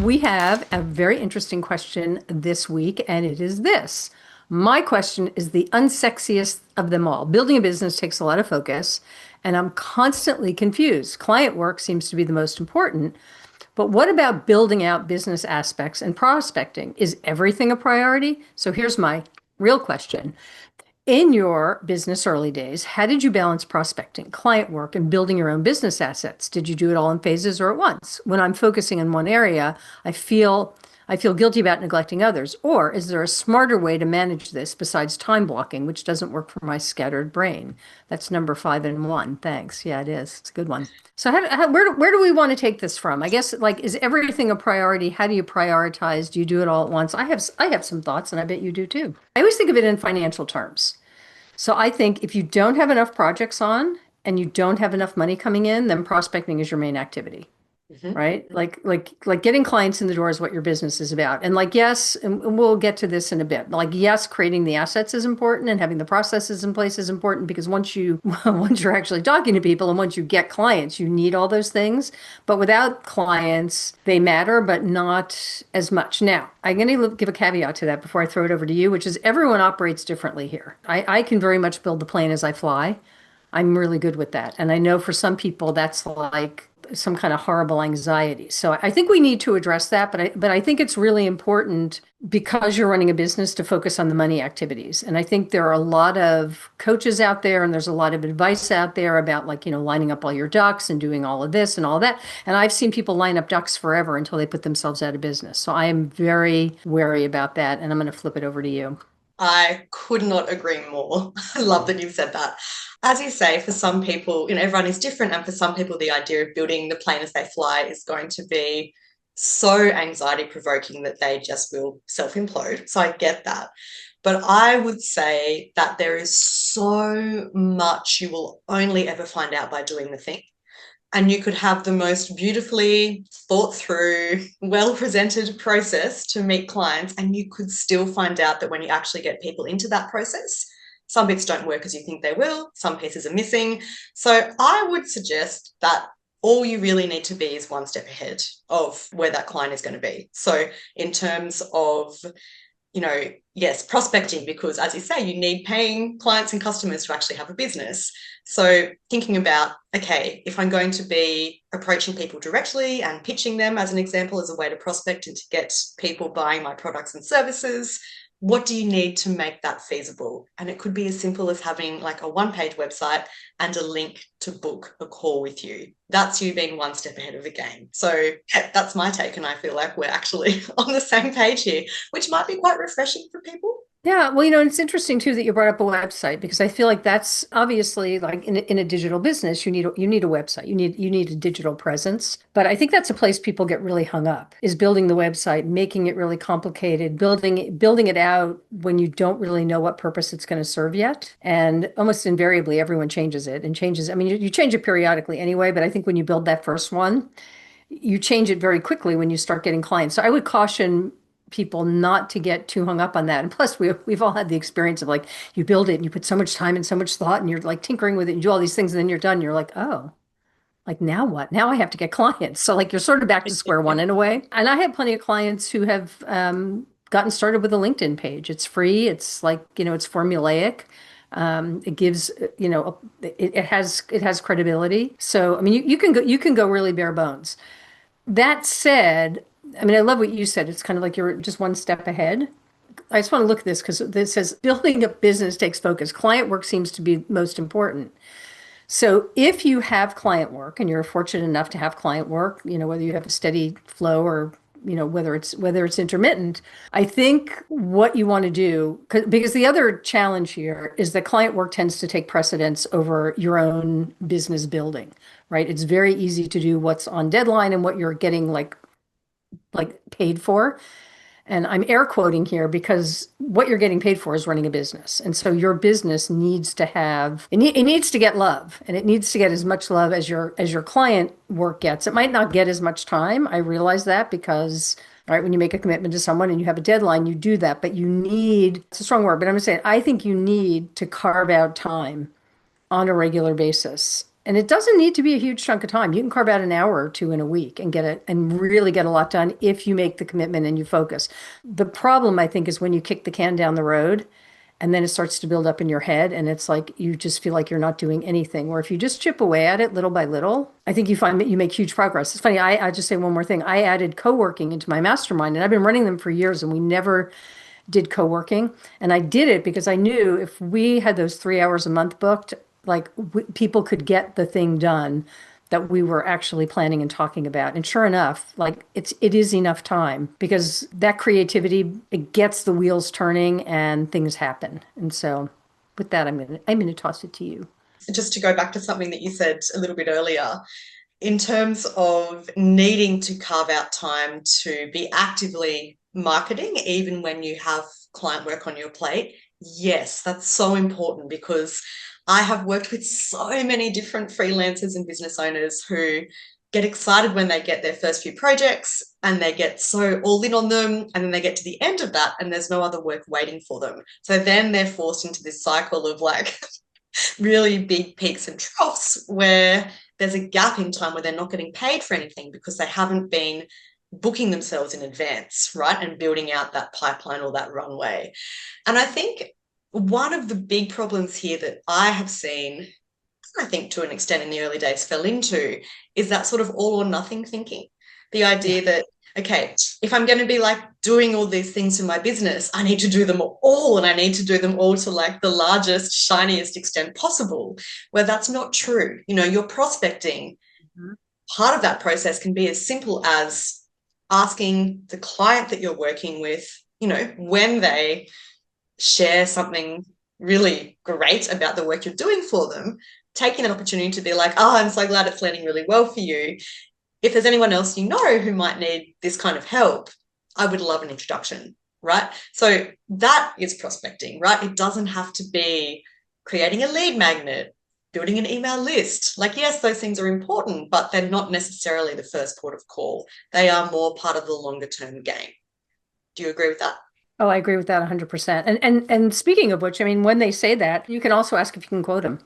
We have a very interesting question this week, and it is this. My question is the unsexiest of them all. Building a business takes a lot of focus, and I'm constantly confused. Client work seems to be the most important, but what about building out business aspects and prospecting? Is everything a priority? So here's my real question. In your business early days, how did you balance prospecting, client work, and building your own business assets? Did you do it all in phases or at once? When I'm focusing in one area, I feel guilty about neglecting others. Or is there a smarter way to manage this besides time blocking, which doesn't work for my scattered brain? That's number 5 and 1. Thanks. Yeah, it is. It's a good one. So where do we want to take this from? I guess like is everything a priority? How do you prioritize? Do you do it all at once? I have some thoughts, and I bet you do too. I always think of it in financial terms. So I think if you don't have enough projects on and you don't have enough money coming in, then prospecting is your main activity, Mhm. right? Like getting clients in the door is what your business is about. And like yes, and we'll get to this in a bit. Like yes, creating the assets is important and having the processes in place is important because once you once you're actually talking to people and once you get clients, you need all those things. But without clients, they matter, but not as much. Now, I'm going to give a caveat to that before I throw it over to you, which is everyone operates differently here. I can very much build the plane as I fly. I'm really good with that. And I know for some people that's like some kind of horrible anxiety. So I think we need to address that, but I think it's really important because you're running a business to focus on the money activities. And I think there are a lot of coaches out there and there's a lot of advice out there about like, lining up all your ducks and doing all of this and all that. And I've seen people line up ducks forever until they put themselves out of business. So I am very wary about that. And I'm going to flip it over to you. I could not agree more. I love that you've said that. As you say, for some people, everyone is different. And for some people, the idea of building the plane as they fly is going to be so anxiety provoking that they just will self implode. So I get that. But I would say that there is so much you will only ever find out by doing the thing. And you could have the most beautifully thought through, well presented process to meet clients, and you could still find out that when you actually get people into that process, some bits don't work as you think they will, some pieces are missing. So I would suggest that all you really need to be is one step ahead of where that client is going to be. So in terms of yes, prospecting, because as you say, you need paying clients and customers to actually have a business. So thinking about, okay, if I'm going to be approaching people directly and pitching them as an example, as a way to prospect and to get people buying my products and services, what do you need to make that feasible? And it could be as simple as having like a one-page website and a link to book a call with you. That's you being one step ahead of the game. So yeah, that's my take. And I feel like we're actually on the same page here, which might be quite refreshing for people. Yeah, well, and it's interesting too that you brought up a website because I feel like that's obviously like in a digital business, you need a website. You need a digital presence. But I think that's a place people get really hung up is building the website, making it really complicated, building it out when you don't really know what purpose it's going to serve yet. And almost invariably everyone changes it and changes. I mean, you change it periodically anyway, but I think when you build that first one, you change it very quickly when you start getting clients. So I would caution people not to get too hung up on that. And plus, we've all had the experience of like you build it and you put so much time and so much thought and you're like tinkering with it and do all these things and then you're done. You're like, oh, like now what? Now I have to get clients. So like you're sort of back to square one in a way. And I have plenty of clients who have gotten started with a LinkedIn page. It's free. It's like, it's formulaic. It gives, it has credibility. So I mean, you can go really bare bones. That said, I mean, I love what you said. It's kind of like you're just one step ahead. I just want to look at this because this says building a business takes focus. Client work seems to be most important. So if you have client work and you're fortunate enough to have client work, whether you have a steady flow or whether it's intermittent, I think what you want to do, because the other challenge here is that client work tends to take precedence over your own business building, right? It's very easy to do what's on deadline and what you're getting like paid for. And I'm air quoting here because what you're getting paid for is running a business. And so your business needs to have it needs to get love and it needs to get as much love as your client work gets. It might not get as much time. I realize that because right when you make a commitment to someone and you have a deadline, you do that, but it's a strong word, but I'm saying I think you need to carve out time on a regular basis And it doesn't need to be a huge chunk of time. You can carve out an hour or two in a week and get it and really get a lot done if you make the commitment and you focus. The problem, I think, is when you kick the can down the road and then it starts to build up in your head and it's like you just feel like you're not doing anything. Or if you just chip away at it little by little, I think you find that you make huge progress. It's funny, I just say one more thing. I added co-working into my mastermind and I've been running them for years and we never did co-working. And I did it because I knew if we had those 3 hours a month booked, like people could get the thing done that we were actually planning and talking about. And sure enough, like it is enough time because that creativity, it gets the wheels turning and things happen. And so with that, I'm gonna toss it to you. Just to go back to something that you said a little bit earlier, in terms of needing to carve out time to be actively marketing, even when you have client work on your plate, yes, that's so important because I have worked with so many different freelancers and business owners who get excited when they get their first few projects and they get so all in on them and then they get to the end of that and there's no other work waiting for them. So then they're forced into this cycle of like really big peaks and troughs where there's a gap in time where they're not getting paid for anything because they haven't been booking themselves in advance, right? And building out that pipeline or that runway. And I think one of the big problems here that I have seen, I think to an extent in the early days fell into, is that sort of all or nothing thinking. The Yeah. idea that, okay, if I'm going to be like doing all these things in my business, I need to do them all and I need to do them all to like the largest, shiniest extent possible, where that's not true. You know, your prospecting, Mhm. part of that process can be as simple as asking the client that you're working with, you know, when they share something really great about the work you're doing for them, taking an opportunity to be like, oh, I'm so glad it's landing really well for you. If there's anyone else you know who might need this kind of help, I would love an introduction, right? So that is prospecting, right? It doesn't have to be creating a lead magnet, building an email list. Like, yes, those things are important, but they're not necessarily the first port of call. They are more part of the longer term game. Do you agree with that? Oh, I agree with that 100%. And speaking of which, I mean, when they say that, you can also ask if you can quote them,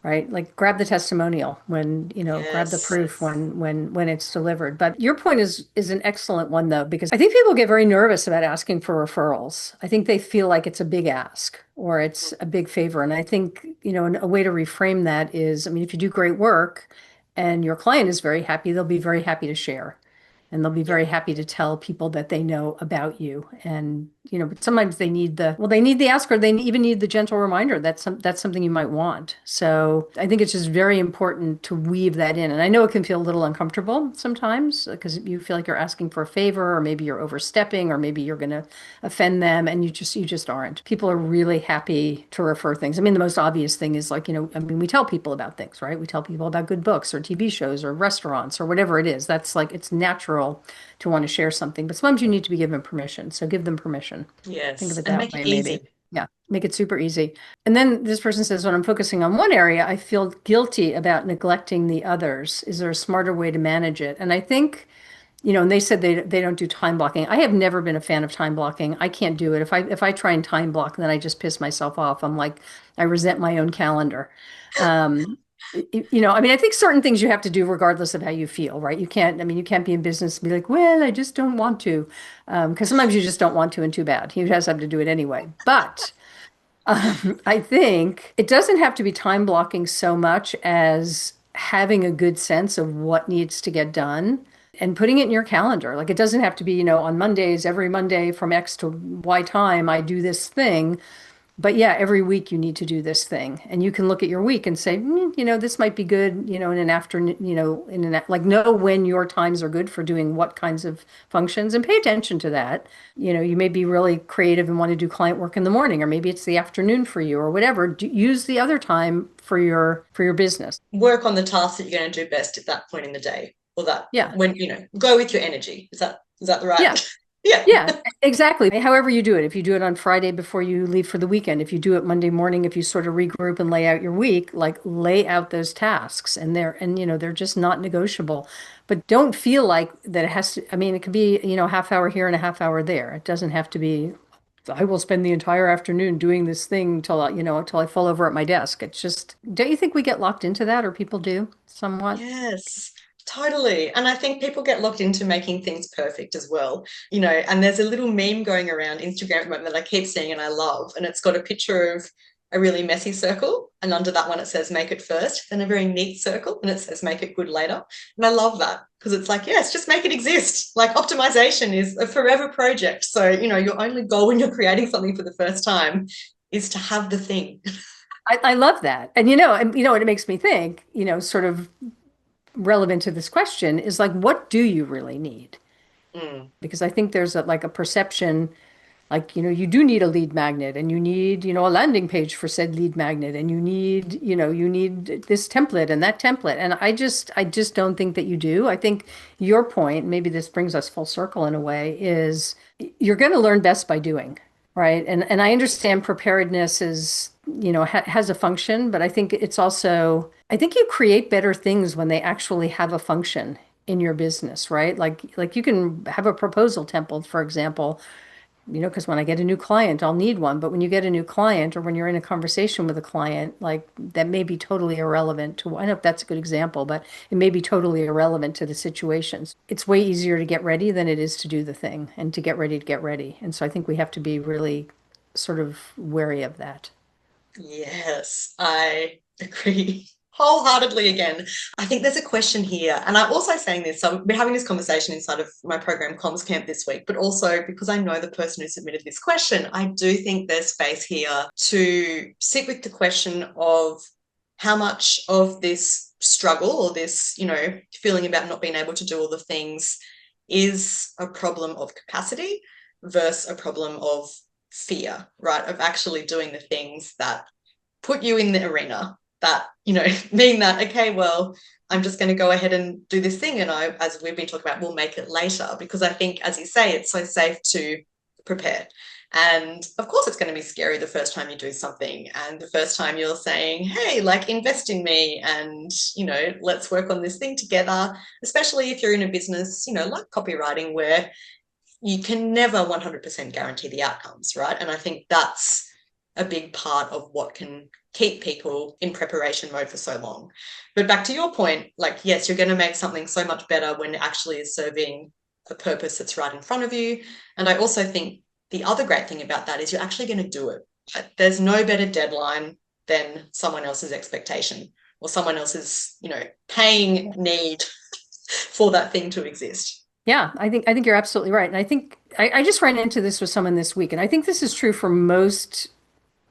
right? Like grab the testimonial when, grab the Yes. proof when it's delivered. But your point is an excellent one though, because I think people get very nervous about asking for referrals. I think they feel like it's a big ask or it's a big favor. And I think, a way to reframe that is, I mean, if you do great work and your client is very happy, they'll be very happy to share. And they'll be Yeah. very happy to tell people that they know about you. And, but sometimes they need the ask or they even need the gentle reminder that that's something you might want. So I think it's just very important to weave that in. And I know it can feel a little uncomfortable sometimes because you feel like you're asking for a favor or maybe you're overstepping or maybe you're going to offend them and you just aren't. People are really happy to refer things. I mean, the most obvious thing is like, I mean, we tell people about things, right? We tell people about good books or TV shows or restaurants or whatever it is. That's like, it's natural to want to share something, but sometimes you need to be given permission. So give them permission. Think of Yes. it And that make it way, easy. maybe. Yeah, make it super easy. And then this person says, when I'm focusing on one area, I feel guilty about neglecting the others. Is there a smarter way to manage it? And I think, and they said they don't do time blocking. I have never been a fan of time blocking. I can't do it. If I try and time block, then I just piss myself off. I'm like, I resent my own calendar. I mean, I think certain things you have to do regardless of how you feel, right? I mean, you can't be in business and be like, well, I just don't want to. Because sometimes you just don't want to and too bad. You just have to do it anyway. But I think it doesn't have to be time blocking so much as having a good sense of what needs to get done and putting it in your calendar. Like it doesn't have to be, on Mondays, every Monday from X to Y time, I do this thing. But yeah, every week you need to do this thing. And you can look at your week and say, this might be good, in an afternoon, like know when your times are good for doing what kinds of functions and pay attention to that. You may be really creative and want to do client work in the morning, or maybe it's the afternoon for you or whatever. Use the other time for your business. Work on the tasks that you're going to do best at that point in the day, or that Yeah. when go with your energy. Is that the Yeah. right? Yeah. Yeah, exactly. However you do it. If you do it on Friday before you leave for the weekend, if you do it Monday morning, if you sort of regroup and lay out your week, like lay out those tasks and they're just not negotiable. But don't feel like that it has to, I mean, it could be, half hour here and a half hour there. It doesn't have to be I will spend the entire afternoon doing this thing till till I fall over at my desk. It's just, don't you think we get locked into that, or people do somewhat? Yes, totally. And I think people get locked into making things perfect as well. And there's a little meme going around Instagram at the moment that I keep seeing and I love. And it's got a picture of a really messy circle. And under that one, it says make it first, then a very neat circle, and it says make it good later. And I love that because it's like, yes, just make it exist. Like optimization is a forever project. So, your only goal when you're creating something for the first time is to have the thing. I love that. And what it makes me think, sort of relevant to this question is like, what do you really need? Mm, Because I think there's like a perception, like, you do need a lead magnet, and you need, a landing page for said lead magnet, and you need this template and that template. And I just don't think that you do. I think your point, maybe this brings us full circle in a way, is you're going to learn best by doing, right? And I understand preparedness is, has a function, but I think it's also, I think you create better things when they actually have a function in your business, right? Like you can have a proposal template, for example, because when I get a new client, I'll need one. But when you get a new client, or when you're in a conversation with a client, like that may be totally irrelevant to, I don't know if that's a good example, but it may be totally irrelevant to the situations. It's way easier to get ready than it is to do the thing, and to get ready to get ready. And so I think we have to be really sort of wary of that. yes, I agree wholeheartedly again. I think there's a question here, and I'm also saying this. So we're having this conversation inside of my program Comms Camp this week, but also because I know the person who submitted this question, I do think there's space here to sit with the question of how much of this struggle or this, feeling about not being able to do all the things is a problem of capacity versus a problem of fear, right? Of actually doing the things that put you in the arena that, mean that, okay, well, I'm just going to go ahead and do this thing. And as we've been talking about, we'll make it later. Because I think, as you say, it's so safe to prepare. And of course, it's going to be scary the first time you do something. And the first time you're saying, hey, like, invest in me and, let's work on this thing together, especially if you're in a business, like copywriting, where you can never 100% guarantee the outcomes, right? And I think that's a big part of what can keep people in preparation mode for so long. But back to your point, like, yes, you're going to make something so much better when it actually is serving a purpose that's right in front of you. And I also think the other great thing about that is you're actually going to do it. There's no better deadline than someone else's expectation or someone else's, paying need for that thing to exist. Yeah, I think you're absolutely right. And I think I just ran into this with someone this week, and I think this is true for most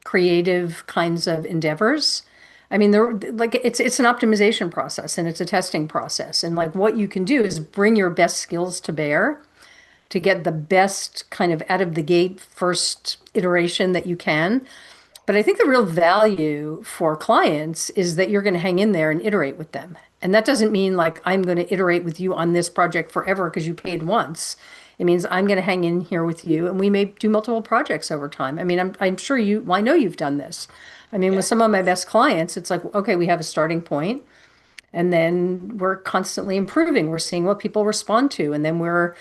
creative kinds of endeavors. I mean, they're like, it's an optimization process, and it's a testing process. And like, what you can do is bring your best skills to bear to get the best kind of out of the gate first iteration that you can. But I think the real value for clients is that you're going to hang in there and iterate with them. And that doesn't mean like I'm going to iterate with you on this project forever because you paid once. It means I'm going to hang in here with you, and we may do multiple projects over time. I mean, I'm sure well, I know you've done this. I mean, with Yeah. some of my best clients, it's like, okay, we have a starting point, and then we're constantly improving. We're seeing what people respond to, and then we're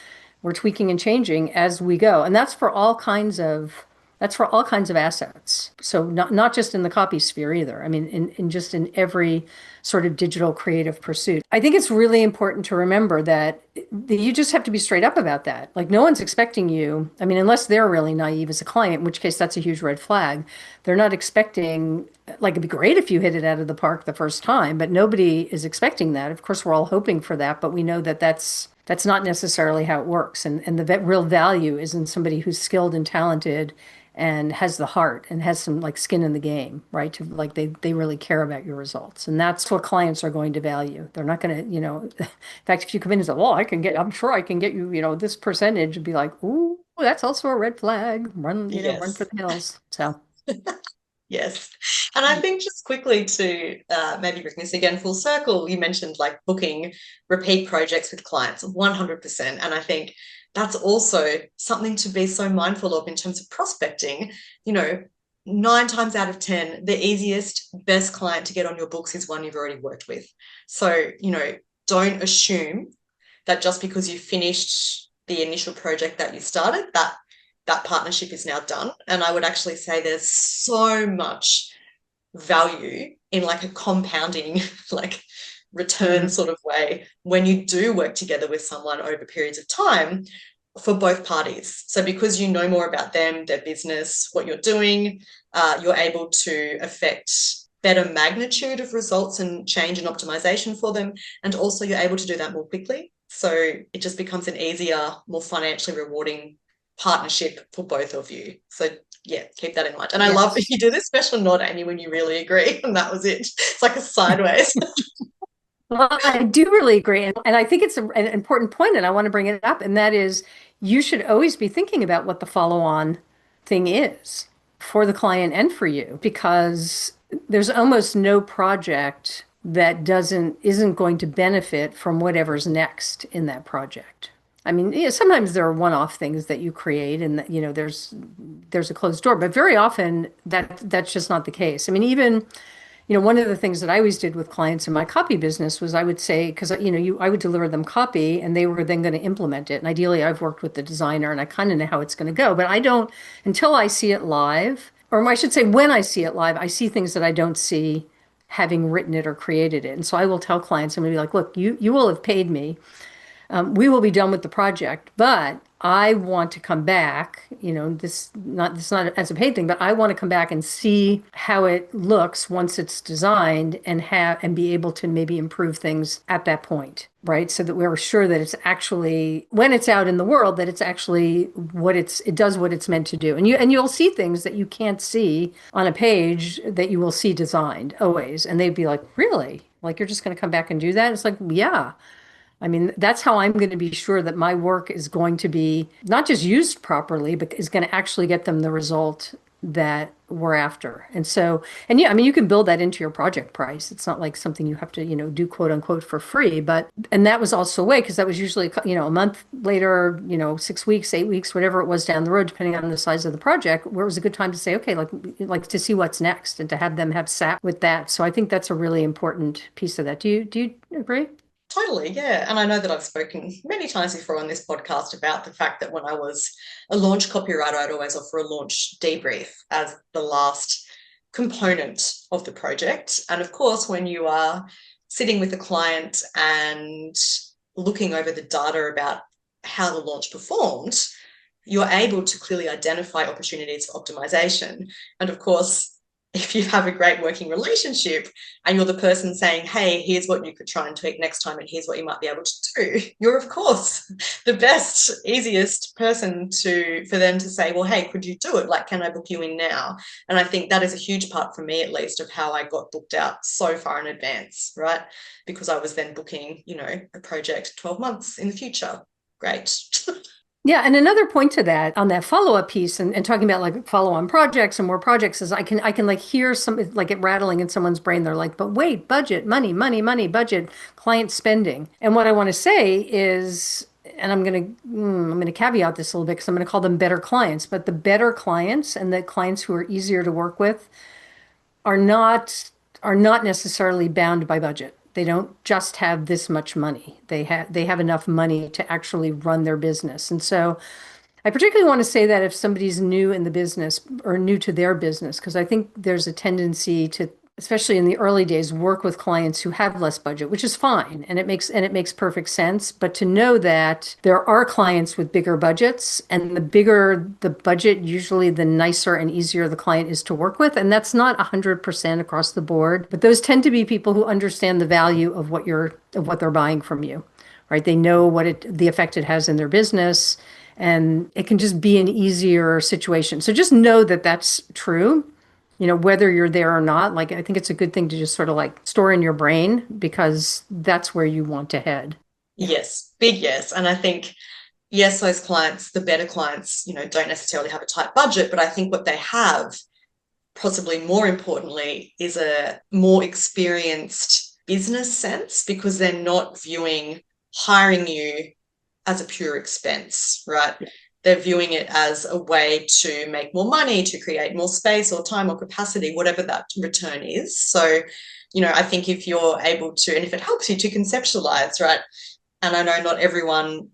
tweaking and changing as we go. And that's for all kinds of assets. So not just in the copy sphere either. I mean, in just in every sort of digital creative pursuit. I think it's really important to remember that you just have to be straight up about that. Like, no one's expecting you. I mean, unless they're really naive as a client, in which case that's a huge red flag. They're not expecting, like, it'd be great if you hit it out of the park the first time, but nobody is expecting that. Of course, we're all hoping for that, but we know that that's not necessarily how it works. And the real value is in somebody who's skilled and talented and has the heart and has some like skin in the game, right? To like they really care about your results. And that's what clients are going to value. They're not going to, in fact, if you come in and say, well, I'm sure I can get you, this percentage, and be like, ooh, that's also a red flag. Run for Yes. the hills. So Yes. And I think just quickly to maybe bring this again full circle, you mentioned like booking repeat projects with clients, 100%. And I think that's also something to be so mindful of in terms of prospecting. You know, 9 times out of 10, the easiest, best client to get on your books is one you've already worked with. So, don't assume that just because you finished the initial project that you started, that that partnership is now done. And I would actually say there's so much value in like a compounding like return sort of way when you do work together with someone over periods of time for both parties. So because you know more about them, their business, what you're doing, you're able to affect better magnitude of results and change and optimization for them. And also you're able to do that more quickly. So it just becomes an easier, more financially rewarding partnership for both of you. So yeah, keep that in mind. And I love that you do this special nod, Amy, when you really agree. And that was it. It's like a sideways. Well, I do really agree. And I think it's an important point, and I want to bring it up. And that is, you should always be thinking about what the follow-on thing is for the client and for you, because there's almost no project that isn't going to benefit from whatever's next in that project. I mean, sometimes there are one-off things that you create and that, there's a closed door, but very often that's just not the case. I mean, even one of the things that I always did with clients in my copy business was I would say, because I would deliver them copy and they were then going to implement it. And ideally, I've worked with the designer and I kind of know how it's going to go, but I don't until I see it live, or I should say, when I see it live, I see things that I don't see having written it or created it. And so I will tell clients, I'm going to be like, look, you will have paid me. We will be done with the project, but I want to come back, this not as a paid thing, but I want to come back and see how it looks once it's designed and be able to maybe improve things at that point, right? So that we're sure that it's actually, when it's out in the world, that it's actually it does what it's meant to do. And you'll see things that you can't see on a page that you will see designed always. And they'd be like, really? Like, you're just going to come back and do that? It's like, yeah. I mean, that's how I'm going to be sure that my work is going to be not just used properly, but is going to actually get them the result that we're after. And yeah, I mean, you can build that into your project price. It's not like something you have to, do quote unquote for free, and that was also a way, because that was usually, a month later, 6 weeks, 8 weeks, whatever it was down the road, depending on the size of the project, where it was a good time to say, okay, like to see what's next and to have them have sat with that. So I think that's a really important piece of that. Do you agree? Totally, yeah. And I know that I've spoken many times before on this podcast about the fact that when I was a launch copywriter, I'd always offer a launch debrief as the last component of the project. And of course, when you are sitting with a client and looking over the data about how the launch performed, you're able to clearly identify opportunities for optimization. And of course, if you have a great working relationship and you're the person saying, hey, here's what you could try and tweak next time and here's what you might be able to do, you're of course the best, easiest person for them to say, well, hey, could you do it? Like, can I book you in now? And I think that is a huge part for me, at least, of how I got booked out so far in advance, right? Because I was then booking, a project 12 months in the future. Great. Yeah, and another point to that on that follow-up piece and talking about like follow-on projects and more projects is I can like hear some like it rattling in someone's brain. They're like, but wait, budget, money, money, money, budget, client spending. And what I want to say is, and I'm gonna caveat this a little bit because I'm gonna call them better clients, but the better clients and the clients who are easier to work with are not necessarily bound by budget. They don't just have this much money. They have enough money to actually run their business. And so I particularly want to say that if somebody's new in the business or new to their business, because I think there's a tendency to, especially in the early days, work with clients who have less budget, which is fine. And it makes perfect sense. But to know that there are clients with bigger budgets, and the bigger the budget, usually the nicer and easier the client is to work with. And that's not 100% across the board, but those tend to be people who understand the value of what they're buying from you, right? They know the effect it has in their business, and it can just be an easier situation. So just know that that's true, whether you're there or not. Like, I think it's a good thing to just sort of like store in your brain, because that's where you want to head. Yes, big yes. And I think, yes, those clients, the better clients, don't necessarily have a tight budget, but I think what they have, possibly more importantly, is a more experienced business sense, because they're not viewing hiring you as a pure expense, right? They're viewing it as a way to make more money, to create more space or time or capacity, whatever that return is. So, I think if you're able to, and if it helps you to conceptualize, right? And I know not everyone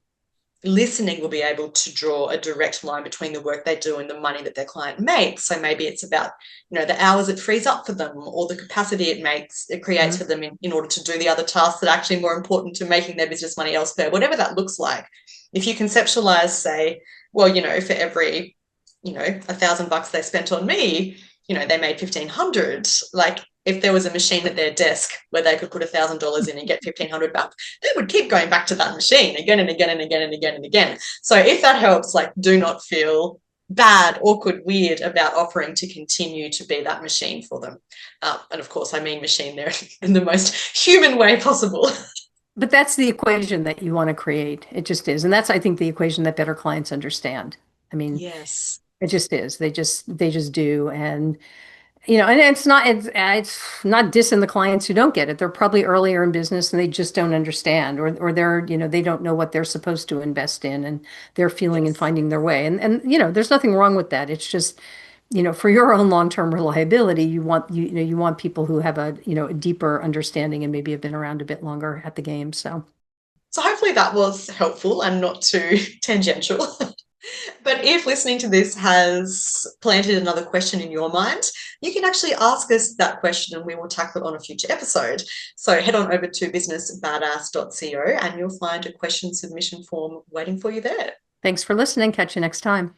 listening will be able to draw a direct line between the work they do and the money that their client makes. So maybe it's about, the hours it frees up for them, or the capacity it creates for them in order to do the other tasks that are actually more important to making their business money elsewhere, whatever that looks like. If you conceptualize, say, well, for every, $1,000 they spent on me, they made 1,500. Like, if there was a machine at their desk where they could put $1,000 in and get 1,500 back, they would keep going back to that machine again and again and again and again and again. So if that helps, like, do not feel bad, awkward, weird about offering to continue to be that machine for them. And of course, I mean machine there in the most human way possible. But that's the equation that you want to create. It just is. And that's, I think, the equation that better clients understand. I mean, Yes. it just is. They just do. And and it's not dissing the clients who don't get it. They're probably earlier in business and they just don't understand, or they're, they don't know what they're supposed to invest in, and they're feeling and Yes. finding their way. And there's nothing wrong with that. It's just, for your own long-term reliability, you want people who have a deeper understanding and maybe have been around a bit longer at the game. So hopefully that was helpful and not too tangential. But if listening to this has planted another question in your mind, you can actually ask us that question and we will tackle it on a future episode. So head on over to businessbadass.co and you'll find a question submission form waiting for you there. Thanks for listening. Catch you next time.